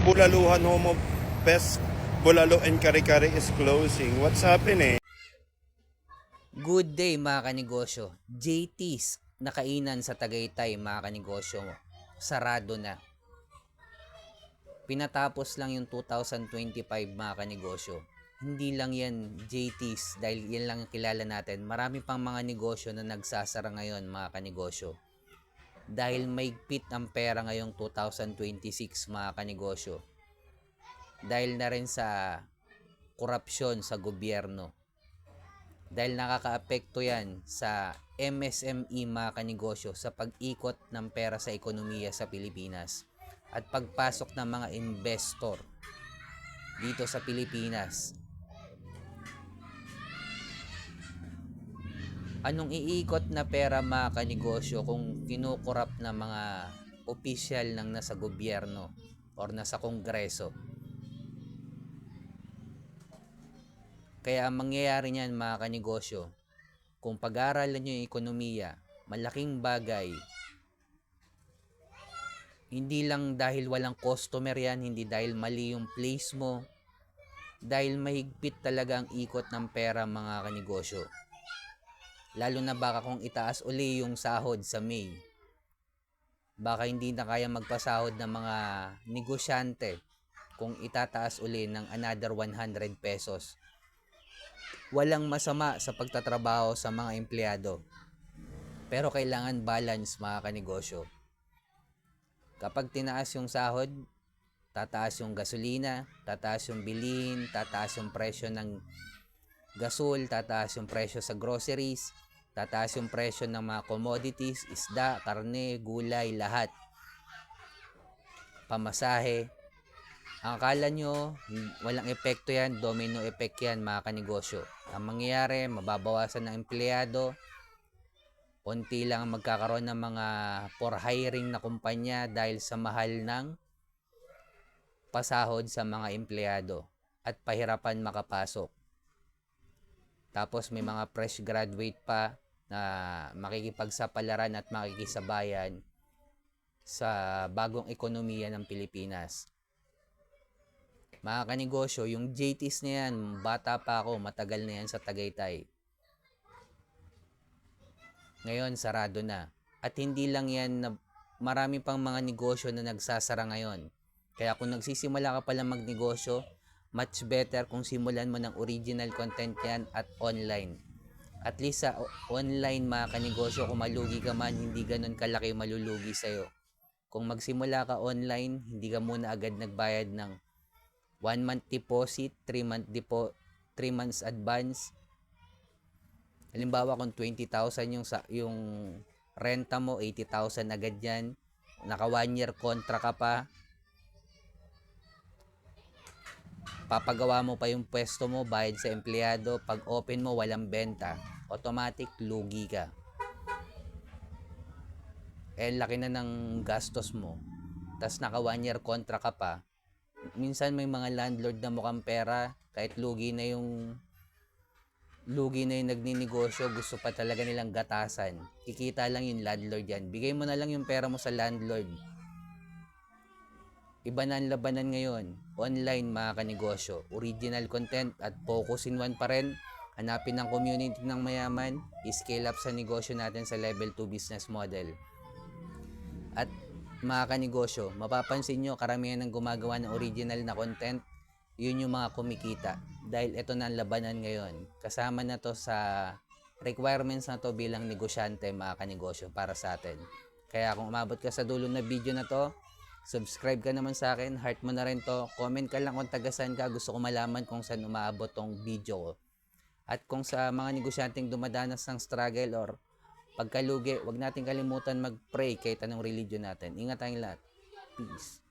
Bulaluhan Homo Best Bulalo and Kare-Kare is closing. What's happening? Good day mga kanegosyo. JT's na kainan sa Tagaytay mga kanegosyo. Sarado na. Pinatapos lang yung 2025 mga kanegosyo. Hindi lang yan JT's dahil yan lang ang kilala natin. Marami pang mga negosyo na nagsasara ngayon mga kanegosyo. Dahil maigpit ang pera ngayong 2026 mga kanegosyo. Dahil na rin sa korupsyon sa gobyerno. Dahil nakakaapekto yan sa MSME mga kanegosyo sa pag-ikot ng pera sa ekonomiya sa Pilipinas at pagpasok ng mga investor dito sa Pilipinas. Anong iikot na pera mga kanegosyo kung kinukurap na mga opisyal ng nasa gobyerno or nasa kongreso? Kaya ang mangyayari niyan mga kanegosyo, kung pag-aaralan nyo yung ekonomiya, malaking bagay. Hindi lang dahil walang customer yan, hindi dahil mali yung place mo, dahil mahigpit talaga ang ikot ng pera mga kanegosyo. Lalo na baka kung itaas uli yung sahod sa May, baka hindi na kaya magpasahod ng mga negosyante kung itataas uli ng another 100 pesos. Walang masama sa pagtatrabaho sa mga empleyado. Pero kailangan balance mga kanegosyo. Kapag tinaas yung sahod, tataas yung gasolina, tataas yung bilihin, tataas yung presyo ng gasol, tataas yung presyo sa groceries, tataas yung presyo ng mga commodities, isda, karne, gulay, lahat. Pamasahe. Ang akala nyo, walang epekto yan, domino effect yan mga kanegosyo. Ang mangyayari, mababawasan ng empleyado, konti lang ang magkakaroon ng mga for hiring na kumpanya dahil sa mahal ng pasahod sa mga empleyado at pahirapan makapasok. Tapos may mga fresh graduate pa na makikipagsapalaran at makikisabayan sa bagong ekonomiya ng Pilipinas. Mga kanegosyo, yung JT's na yan, bata pa ako, matagal na yan sa Tagaytay. Ngayon, sarado na. At hindi lang yan, na marami pang mga negosyo na nagsasara ngayon. Kaya kung nagsisimula ka pala magnegosyo, much better kung simulan mo ng original content yan at online. At least sa online mga kanegosyo, kung malugi ka man, hindi ganun kalaki malulugi sa'yo. Kung magsimula ka online, hindi ka muna agad nagbayad ng 1 month deposit, 3 months advance. Halimbawa kung 20,000 yung renta mo, 80,000 agad yan. Naka 1 year contract ka pa. Papagawa mo pa yung pwesto mo, bayad sa empleyado. Pag open mo, walang benta. Automatic, lugi ka. Laki na ng gastos mo. Tas naka 1 year contract ka pa. Minsan may mga landlord na mukhang pera, kahit lugi na yung nagninegosyo, gusto pa talaga nilang gatasan. Kikita lang yung landlord yan. Bigay mo na lang yung pera mo sa landlord. Iba na ang labanan ngayon. Online mga kanegosyo. Original content at focus in one pa rin. Hanapin ng community ng mayaman. I-scale up sa negosyo natin sa level 2 business model. At mga kanegosyo, mapapansin nyo karamihan ng gumagawa ng original na content, yun yung mga kumikita. Dahil ito na ang labanan ngayon. Kasama na to sa requirements na to bilang negosyante mga kanegosyo para sa atin. Kaya kung umabot ka sa dulo na video na to, subscribe ka naman sa akin, heart mo na rin to, comment ka lang kung tagasan ka, gusto ko malaman kung saan umaabot tong video ko. At kung sa mga negosyanteng dumadanas ng struggle or pagkalugi, wag natin kalimutan mag-pray kahit anong religion natin. Ingat tayong lahat. Peace.